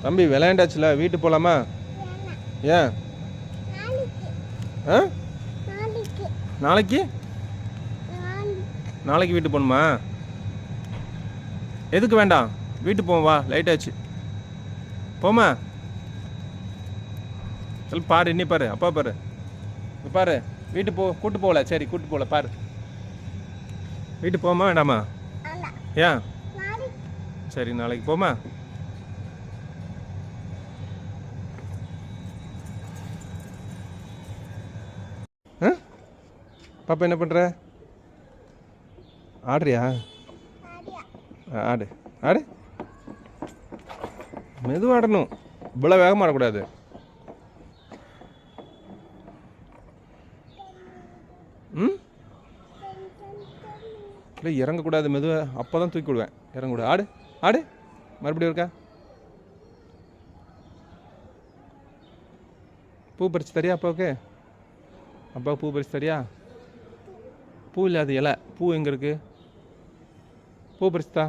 தம்பி விளையாண்டாச்சுல, வீட்டு போகலாமா? ஏன்? ஆ, நாளைக்கு நாளைக்கு வீட்டு போகணுமா? எதுக்கு வேண்டாம், வீட்டு போவோம் வா, லைட் ஆச்சு போமா. சரி பாரு, இன்னி பாரு, அப்பா பாரு, பாரு வீட்டு போ, கூட்டு போகல. சரி கூட்டு போகல, பாரு வீட்டு போமா வேண்டாமா? ஏன்? சரி நாளைக்கு போமா. பாப்பா என்ன பண்ணுற? ஆடுறியா? ஆடு ஆடு, மெதுவாக ஆடணும், இவ்வளோ வேகமாக ஆடக்கூடாது. ம், இல்லை இறங்கக்கூடாது, மெதுவாக, அப்போ தான் தூக்கி விடுவேன். இறங்கக்கூடாது. ஆடு ஆடு, மறுபடியும் இருக்கா? பூ பறிச்சு தரியா அப்பாவுக்கு? அப்பாவுக்கு பூ பறிச்சு தரியா? பூ இல்லாத இலை, பூ எங்கே இருக்குது? பூ பறிச்சுதா.